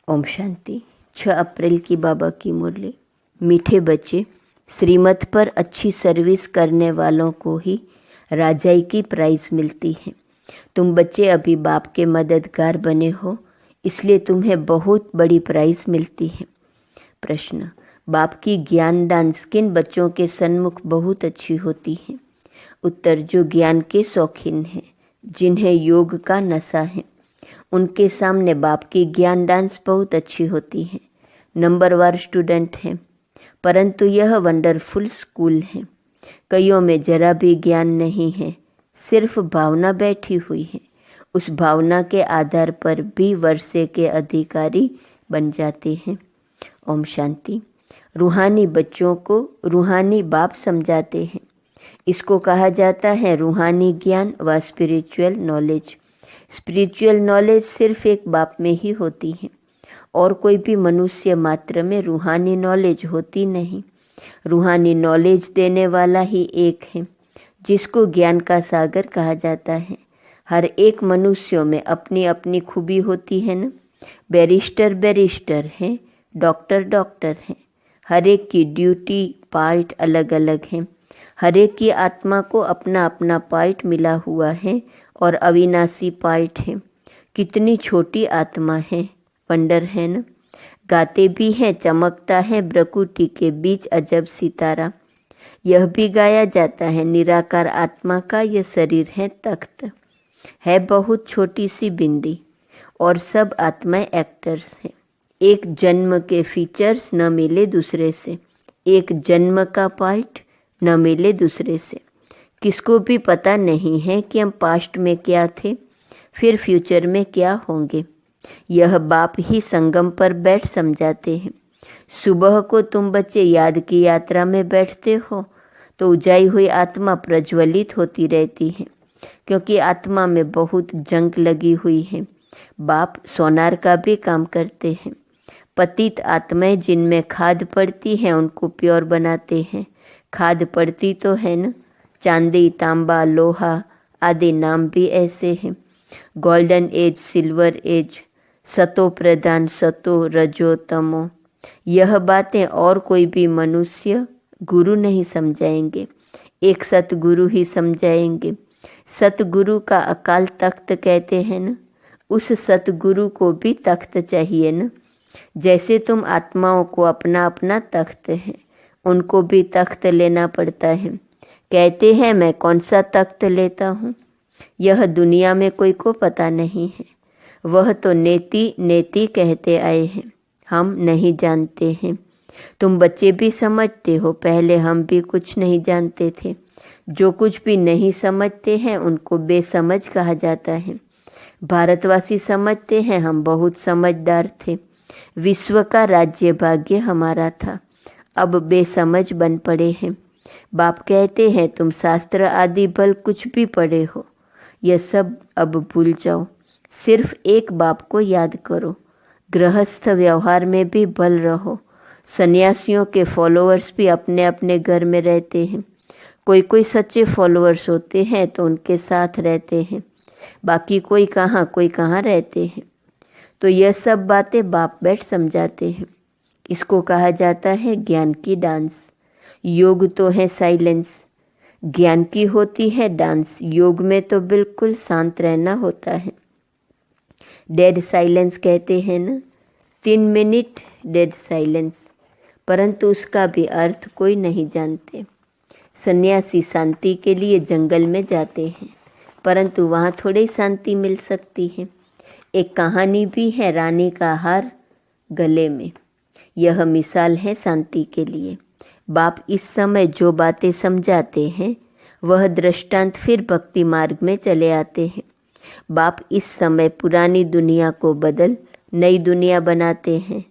ओम शांति। 6 अप्रैल की बाबा की मुरली। मीठे बच्चे, श्रीमत पर अच्छी सर्विस करने वालों को ही राजाई की प्राइज़ मिलती है। तुम बच्चे अभी बाप के मददगार बने हो, इसलिए तुम्हें बहुत बड़ी प्राइज़ मिलती है। प्रश्न: बाप की ज्ञान डांस किन बच्चों के सन्मुख बहुत अच्छी होती है? उत्तर: जो ज्ञान के शौकीन हैं, जिन्हें योग का नशा है, उनके सामने बाप की ज्ञान डांस बहुत अच्छी होती है। नंबरवार स्टूडेंट हैं, परंतु यह वंडरफुल स्कूल है। कईयों में जरा भी ज्ञान नहीं है, सिर्फ भावना बैठी हुई है। उस भावना के आधार पर भी वर्षे के अधिकारी बन जाते हैं। ओम शांति। रूहानी बच्चों को रूहानी बाप समझाते हैं। इसको कहा जाता है रूहानी ज्ञान व स्पिरिचुअल नॉलेज। स्पिरिचुअल नॉलेज सिर्फ एक बाप में ही होती है और कोई भी मनुष्य मात्र में रूहानी नॉलेज होती नहीं। रूहानी नॉलेज देने वाला ही एक है, जिसको ज्ञान का सागर कहा जाता है। हर एक मनुष्यों में अपनी अपनी खूबी होती है ना। बैरिस्टर है, डॉक्टर है। हर एक की ड्यूटी पार्ट अलग अलग है। हर एक की आत्मा को अपना अपना पार्ट मिला हुआ है और अविनाशी पार्ट है। कितनी छोटी आत्मा है, वंडर है ना। गाते भी हैं, चमकता है प्रकृति के बीच अजब सितारा। यह भी गाया जाता है, निराकार आत्मा का यह शरीर है तख्त, है बहुत छोटी सी बिंदी और सब आत्माएं एक्टर्स हैं। एक जन्म के फीचर्स न मिले दूसरे से, एक जन्म का पार्ट न मिले दूसरे से। किसको भी पता नहीं है कि हम पास्ट में क्या थे, फिर फ्यूचर में क्या होंगे। यह बाप ही संगम पर बैठ समझाते हैं। सुबह को तुम बच्चे याद की यात्रा में बैठते हो तो उजाई हुई आत्मा प्रज्वलित होती रहती है, क्योंकि आत्मा में बहुत जंग लगी हुई है। बाप सोनार का भी काम करते हैं। पतित आत्माएं जिनमें खाद पड़ती है उनको प्योर बनाते हैं। खाद पड़ती तो है ना, चांदी, तांबा, लोहा आदि नाम भी ऐसे हैं। गोल्डन एज, सिल्वर एज, सतो प्रधान, सतो रजो तमो। यह बातें और कोई भी मनुष्य गुरु नहीं समझाएंगे, एक सतगुरु ही समझाएंगे। सतगुरु का अकाल तख्त कहते हैं ना, उस सतगुरु को भी तख्त चाहिए ना। जैसे तुम आत्माओं को अपना अपना तख्त है, उनको भी तख्त लेना पड़ता है। कहते हैं मैं कौन सा तख्त लेता हूँ, यह दुनिया में कोई को पता नहीं है। वह तो नेति नेति कहते आए हैं, हम नहीं जानते हैं। तुम बच्चे भी समझते हो, पहले हम भी कुछ नहीं जानते थे। जो कुछ भी नहीं समझते हैं उनको बेसमझ कहा जाता है। भारतवासी समझते हैं हम बहुत समझदार थे, विश्व का राज्य भाग्य हमारा था, अब बेसमझ बन पड़े हैं। बाप कहते हैं तुम शास्त्र आदि भल कुछ भी पढ़े हो, यह सब अब भूल जाओ, सिर्फ एक बाप को याद करो। गृहस्थ व्यवहार में भी भल रहो। सन्यासियों के फॉलोअर्स भी अपने अपने घर में रहते हैं। कोई कोई सच्चे फॉलोअर्स होते हैं तो उनके साथ रहते हैं, बाकी कोई कहाँ रहते हैं। तो यह सब बातें बाप बैठ समझाते हैं। इसको कहा जाता है ज्ञान की डांस। योग तो है साइलेंस, ज्ञान की होती है डांस। योग में तो बिल्कुल शांत रहना होता है। डेड साइलेंस कहते हैं ना, 3 मिनट डेड साइलेंस, परंतु उसका भी अर्थ कोई नहीं जानते। सन्यासी शांति के लिए जंगल में जाते हैं, परंतु वहाँ थोड़ी शांति मिल सकती है। एक कहानी भी है, रानी का हार गले में। यह मिसाल है शांति के लिए। बाप इस समय जो बातें समझाते हैं वह दृष्टांत फिर भक्ति मार्ग में चले आते हैं। बाप इस समय पुरानी दुनिया को बदल नई दुनिया बनाते हैं,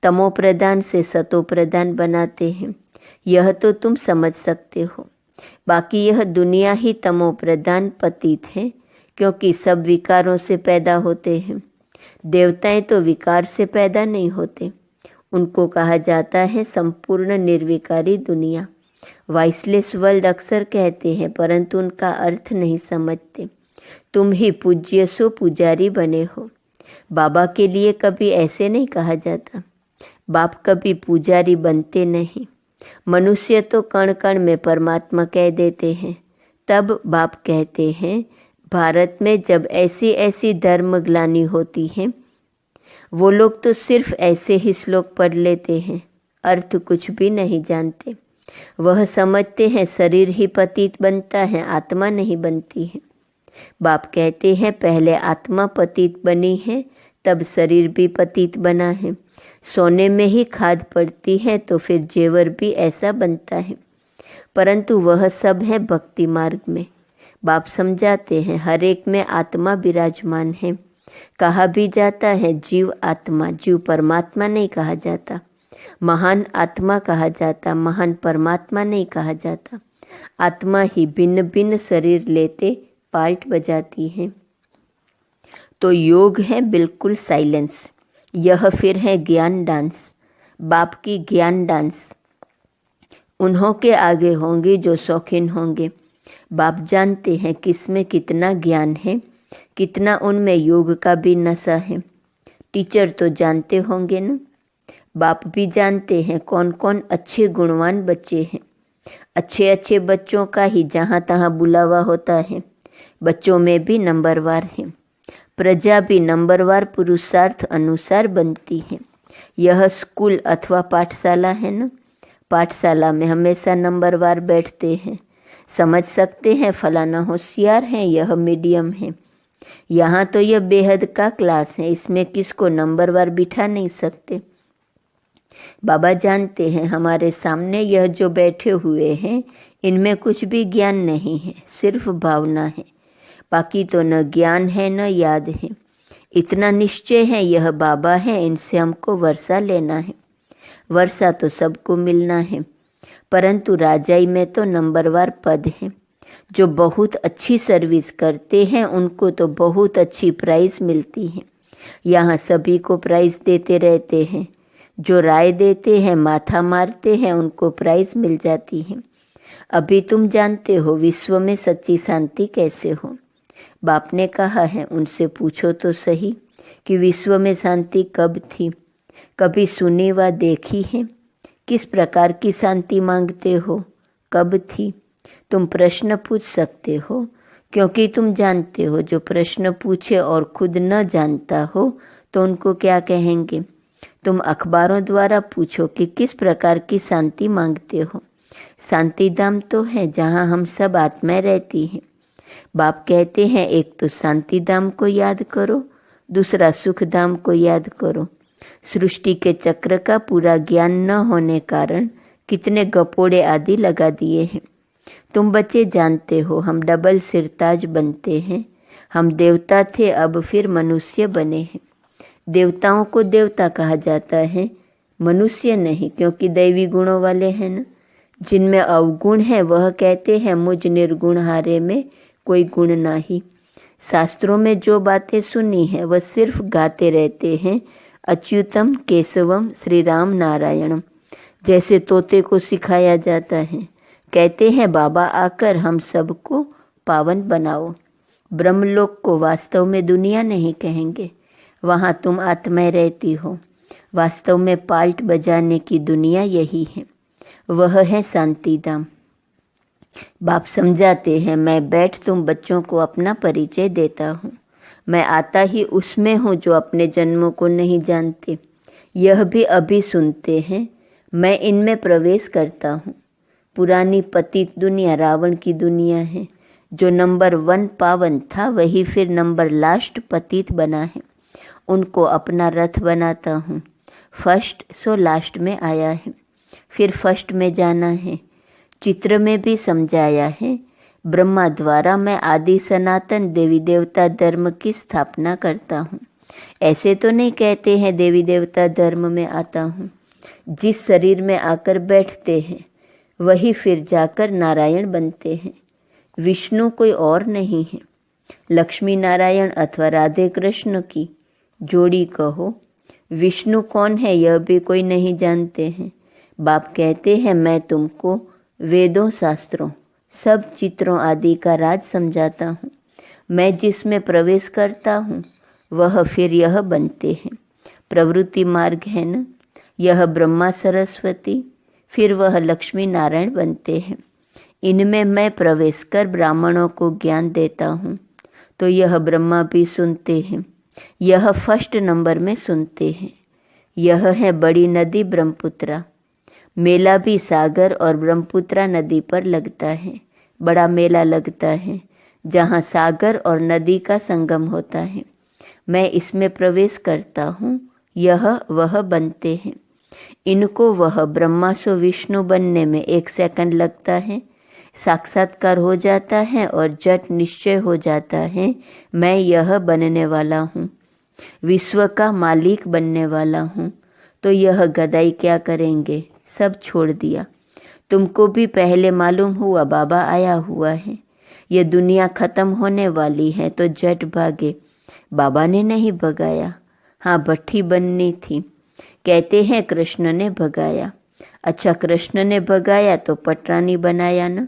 तमो प्रधान से सतो प्रधान बनाते हैं। यह तो तुम समझ सकते हो। बाकी यह दुनिया ही तमो प्रधान पतित है, क्योंकि सब विकारों से पैदा होते हैं। देवताएं तो विकार से पैदा नहीं होते, उनको कहा जाता है संपूर्ण निर्विकारी दुनिया। वाइसलेस वर्ल्ड अक्सर कहते हैं, परंतु उनका अर्थ नहीं समझते। तुम ही पूज्य सो पुजारी बने हो। बाबा के लिए कभी ऐसे नहीं कहा जाता। बाप कभी पुजारी बनते नहीं। मनुष्य तो कण कण में परमात्मा कह देते हैं। तब बाप कहते हैं, भारत में जब ऐसी ऐसी धर्म ग्लानि होती है, वो लोग तो सिर्फ ऐसे ही श्लोक पढ़ लेते हैं, अर्थ कुछ भी नहीं जानते। वह समझते हैं शरीर ही पतित बनता है, आत्मा नहीं बनती है। बाप कहते हैं पहले आत्मा पतित बनी है, तब शरीर भी पतित बना है। सोने में ही खाद पड़ती है तो फिर जेवर भी ऐसा बनता है, परंतु वह सब है भक्ति मार्ग में। बाप समझाते हैं हर एक में आत्मा विराजमान है। कहा भी जाता है जीव आत्मा, जीव परमात्मा नहीं कहा जाता। महान आत्मा कहा जाता, महान परमात्मा नहीं कहा जाता। आत्मा ही भिन्न भिन्न शरीर लेते पार्ट बजाती है। तो योग है बिल्कुल साइलेंस। यह फिर है ज्ञान डांस, बाप की ज्ञान डांस। उन्हों के आगे होंगे जो शौकीन होंगे। बाप जानते हैं किसमें कितना ज्ञान है, कितना उनमें योग का भी नशा है। टीचर तो जानते होंगे ना। बाप भी जानते हैं कौन कौन अच्छे गुणवान बच्चे हैं। अच्छे अच्छे बच्चों का ही जहाँ तहाँ बुलावा होता है। बच्चों में भी नंबरवार है। प्रजा भी नंबरवार पुरुषार्थ अनुसार बनती है। यह स्कूल अथवा पाठशाला है ना। पाठशाला में हमेशा नंबरवार बैठते हैं। समझ सकते हैं फलाना होशियार है, यह मीडियम है। यहाँ तो यह बेहद का क्लास है, इसमें किसको नंबरवार बिठा नहीं सकते। बाबा जानते हैं हमारे सामने यह जो बैठे हुए हैं, इनमें कुछ भी ज्ञान नहीं है, सिर्फ भावना है। बाकी तो न ज्ञान है न याद है। इतना निश्चय है यह बाबा है, इनसे हमको वर्षा लेना है। वर्षा तो सबको मिलना है, परंतु राजाई में तो नंबरवार पद है। जो बहुत अच्छी सर्विस करते हैं उनको तो बहुत अच्छी प्राइज मिलती है। यहाँ सभी को प्राइज देते रहते हैं। जो राय देते हैं, माथा मारते हैं, उनको प्राइज मिल जाती है। अभी तुम जानते हो विश्व में सच्ची शांति कैसे हो। बाप ने कहा है उनसे पूछो तो सही कि विश्व में शांति कब थी, कभी सुनी व देखी है। किस प्रकार की शांति मांगते हो, कब थी। तुम प्रश्न पूछ सकते हो, क्योंकि तुम जानते हो जो प्रश्न पूछे और खुद न जानता हो तो उनको क्या कहेंगे। तुम अखबारों द्वारा पूछो कि किस प्रकार की शांति मांगते हो। शांति धाम तो है जहाँ हम सब आत्माएं रहती हैं। बाप कहते हैं एक तो शांति धाम को याद करो, दूसरा सुख धाम को याद करो। सृष्टि के चक्र का पूरा ज्ञान न होने कारण कितने गपोड़े आदि लगा दिए हैं। तुम बच्चे जानते हो हम डबल सिरताज बनते हैं। हम देवता थे, अब फिर मनुष्य बने हैं। देवताओं को देवता कहा जाता है, मनुष्य नहीं, क्योंकि दैवी गुणों वाले हैं ना। जिनमें अवगुण है वह कहते हैं मुझ निर्गुण हारे में कोई गुण नाही। शास्त्रों में जो बातें सुनी है वह सिर्फ गाते रहते हैं, अच्युतम केशवम श्री राम नारायणम, जैसे तोते को सिखाया जाता है। कहते हैं बाबा आकर हम सबको पावन बनाओ। ब्रह्मलोक को वास्तव में दुनिया नहीं कहेंगे, वहाँ तुम आत्माएं रहती हो। वास्तव में पाल्ट बजाने की दुनिया यही है, वह है शांति धाम। बाप समझाते हैं मैं बैठ तुम बच्चों को अपना परिचय देता हूँ। मैं आता ही उसमें हूँ जो अपने जन्मों को नहीं जानते, यह भी अभी सुनते हैं। मैं इनमें प्रवेश करता हूँ। पुरानी पतित दुनिया रावण की दुनिया है। जो नंबर 1 पावन था वही फिर नंबर लास्ट पतित बना है। उनको अपना रथ बनाता हूँ। फर्स्ट सो लास्ट में आया है, फिर फर्स्ट में जाना है। चित्र में भी समझाया है, ब्रह्मा द्वारा मैं आदि सनातन देवी देवता धर्म की स्थापना करता हूँ। ऐसे तो नहीं कहते हैं देवी देवता धर्म में आता हूँ। जिस शरीर में आकर बैठते हैं वही फिर जाकर नारायण बनते हैं। विष्णु कोई और नहीं है। लक्ष्मी नारायण अथवा राधे कृष्ण की जोड़ी कहो। विष्णु कौन है यह भी कोई नहीं जानते हैं। बाप कहते हैं मैं तुमको वेदों शास्त्रों सब चित्रों आदि का राज समझाता हूँ। मैं जिसमें प्रवेश करता हूँ वह फिर यह बनते हैं। प्रवृत्ति मार्ग है न, यह ब्रह्मा सरस्वती, फिर वह लक्ष्मी नारायण बनते हैं। इनमें मैं प्रवेश कर ब्राह्मणों को ज्ञान देता हूँ तो यह ब्रह्मा भी सुनते हैं, यह फर्स्ट नंबर में सुनते हैं। यह है बड़ी नदी ब्रह्मपुत्रा। मेला भी सागर और ब्रह्मपुत्रा नदी पर लगता है। बड़ा मेला लगता है जहाँ सागर और नदी का संगम होता है। मैं इसमें प्रवेश करता हूँ, यह वह बनते हैं। इनको वह ब्रह्मा सो विष्णु बनने में 1 सेकंड लगता है। साक्षात्कार हो जाता है और जट निश्चय हो जाता है, मैं यह बनने वाला हूँ, विश्व का मालिक बनने वाला हूँ। तो यह गदाई क्या करेंगे, सब छोड़ दिया। तुमको भी पहले मालूम हुआ बाबा आया हुआ है, ये दुनिया खत्म होने वाली है, तो जट भागे। बाबा ने नहीं भगाया, हाँ भट्ठी बननी थी। कहते हैं कृष्ण ने भगाया। अच्छा, कृष्ण ने भगाया तो पटरानी बनाया ना।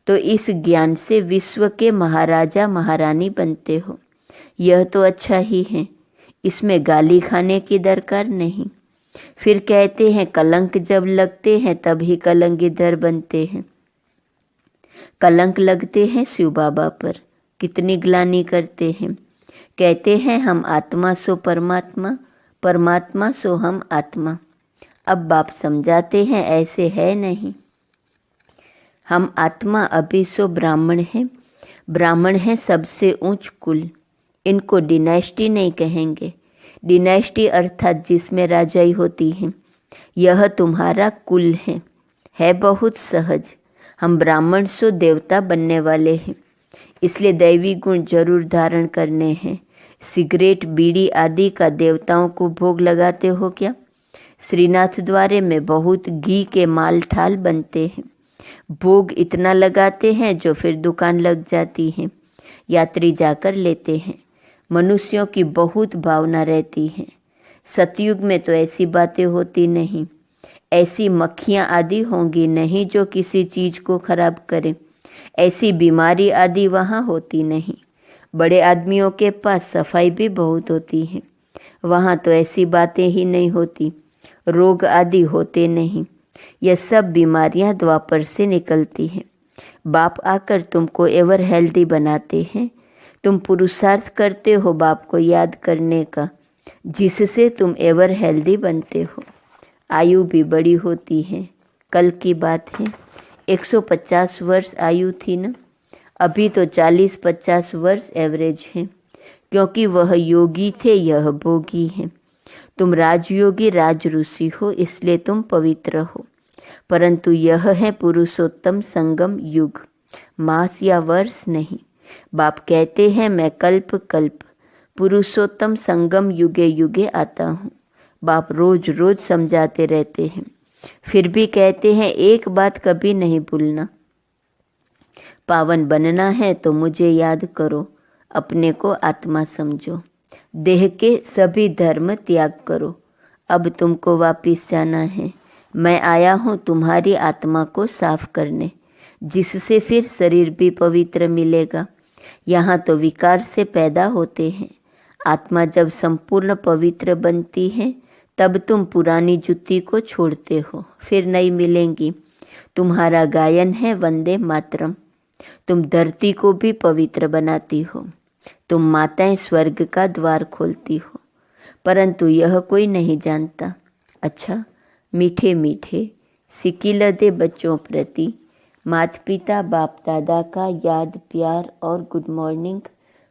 तो इस ज्ञान से विश्व के महाराजा महारानी बनते हो, यह तो अच्छा ही है, इसमें गाली खाने की दरकार नहीं। फिर कहते हैं कलंक जब लगते हैं तभी कलंकीधर बनते हैं। कलंक लगते हैं शिव बाबा पर, कितनी ग्लानि करते हैं। कहते हैं हम आत्मा सो परमात्मा, परमात्मा सो हम आत्मा। अब बाप समझाते हैं ऐसे है नहीं। हम आत्मा अभी सो ब्राह्मण हैं। ब्राह्मण है सबसे ऊंच कुल, इनको डिनाइस्टी नहीं कहेंगे। डिनाइस्टी अर्थात जिसमें राजाई होती है। यह तुम्हारा कुल है बहुत सहज। हम ब्राह्मण सो देवता बनने वाले हैं, इसलिए दैवी गुण जरूर धारण करने हैं। सिगरेट बीड़ी आदि का देवताओं को भोग लगाते हो क्या? श्रीनाथ द्वारे में बहुत घी के माल ठाल बनते हैं। भोग इतना लगाते हैं जो फिर दुकान लग जाती है, यात्री जाकर लेते हैं। मनुष्यों की बहुत भावना रहती है। सतयुग में तो ऐसी बातें होती नहीं। ऐसी मक्खियाँ आदि होंगी नहीं जो किसी चीज़ को खराब करें। ऐसी बीमारी आदि वहाँ होती नहीं। बड़े आदमियों के पास सफाई भी बहुत होती है, वहाँ तो ऐसी बातें ही नहीं होती। रोग आदि होते नहीं। यह सब बीमारियां द्वापर से निकलती हैं। बाप आकर तुमको एवर हेल्दी बनाते हैं। तुम पुरुषार्थ करते हो बाप को याद करने का, जिससे तुम एवर हेल्दी बनते हो। आयु भी बड़ी होती है। कल की बात है, 150 वर्ष आयु थी ना, अभी तो 40-50 वर्ष एवरेज है, क्योंकि वह योगी थे, यह भोगी है। तुम राजयोगी राज ऋषि हो, इसलिए तुम पवित्र हो। परंतु यह है पुरुषोत्तम संगम युग, मास या वर्ष नहीं। बाप कहते हैं मैं कल्प कल्प पुरुषोत्तम संगम युगे युगे आता हूँ। बाप रोज रोज समझाते रहते हैं, फिर भी कहते हैं एक बात कभी नहीं भूलना, पावन बनना है तो मुझे याद करो, अपने को आत्मा समझो, देह के सभी धर्म त्याग करो। अब तुमको वापिस जाना है। मैं आया हूँ तुम्हारी आत्मा को साफ करने, जिससे फिर शरीर भी पवित्र मिलेगा। यहाँ तो विकार से पैदा होते हैं। आत्मा जब संपूर्ण पवित्र बनती है तब तुम पुरानी जुत्ती को छोड़ते हो, फिर नई मिलेंगी। तुम्हारा गायन है वंदे मातरम। तुम धरती को भी पवित्र बनाती हो। तुम माताएं स्वर्ग का द्वार खोलती हो, परंतु यह कोई नहीं जानता। अच्छा, मीठे मीठे सिकिल दे बच्चों प्रति माता पिता बाप दादा का याद प्यार और गुड मॉर्निंग।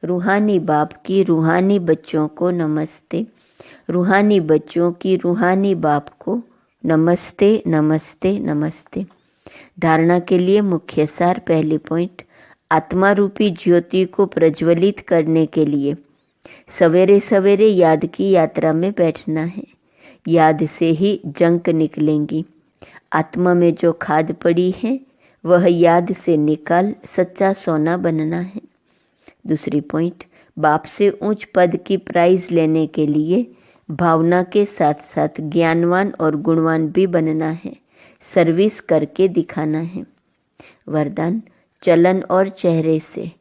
रूहानी बाप की रूहानी बच्चों को नमस्ते। रूहानी बच्चों की रूहानी बाप को नमस्ते नमस्ते नमस्ते। धारणा के लिए मुख्य सार, पहली पॉइंट, आत्मा रूपी ज्योति को प्रज्वलित करने के लिए सवेरे सवेरे याद की यात्रा में बैठना है। याद से ही जंक निकलेंगी। आत्मा में जो खाद पड़ी है वह याद से निकाल सच्चा सोना बनना है। दूसरी पॉइंट, बाप से उच्च पद की प्राइज लेने के लिए भावना के साथ साथ ज्ञानवान और गुणवान भी बनना है। सर्विस करके दिखाना है। वरदान, चलन और चेहरे से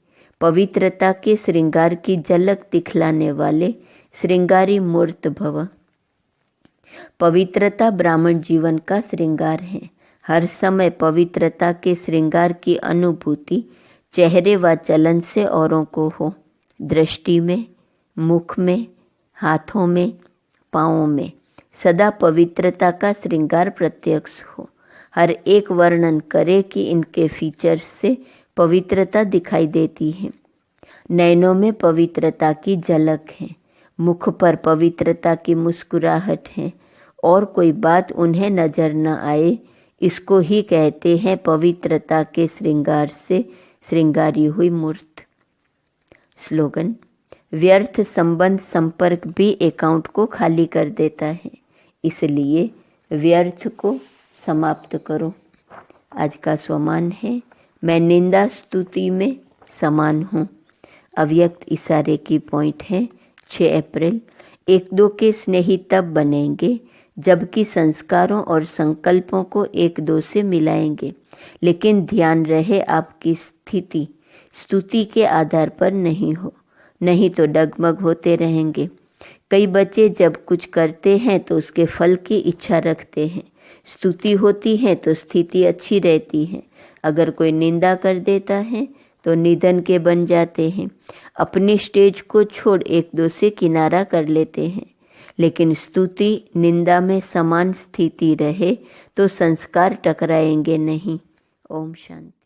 पवित्रता के श्रृंगार की झलक दिखलाने वाले श्रृंगारी मूर्त भव। पवित्रता ब्राह्मण जीवन का श्रृंगार है। हर समय पवित्रता के श्रृंगार की अनुभूति चेहरे व चलन से औरों को हो, दृष्टि में, मुख में, हाथों में, पाँवों में सदा पवित्रता का श्रृंगार प्रत्यक्ष हो। हर एक वर्णन करे कि इनके फीचर्स से पवित्रता दिखाई देती है। नयनों में पवित्रता की झलक है, मुख पर पवित्रता की मुस्कुराहट है, और कोई बात उन्हें नजर न आए, इसको ही कहते हैं पवित्रता के श्रृंगार से श्रृंगारी हुई मूर्त। स्लोगन: व्यर्थ संबंध संपर्क भी अकाउंट को खाली कर देता है, इसलिए व्यर्थ को समाप्त करो। आज का स्वमान है, मैं निंदा स्तुति में समान हूँ। अव्यक्त इशारे की पॉइंट है 6 अप्रैल। एक दो के स्नेही तब बनेंगे जबकि संस्कारों और संकल्पों को एक दो से मिलाएंगे, लेकिन ध्यान रहे आपकी स्थिति स्तुति के आधार पर नहीं हो, नहीं तो डगमग होते रहेंगे। कई बच्चे जब कुछ करते हैं तो उसके फल की इच्छा रखते हैं। स्तुति होती है तो स्थिति अच्छी रहती है, अगर कोई निंदा कर देता है तो निधन के बन जाते हैं। अपनी स्टेज को छोड़ एक दो से किनारा कर लेते हैं, लेकिन स्तुति निंदा में समान स्थिति रहे तो संस्कार टकराएंगे नहीं। ओम शांति।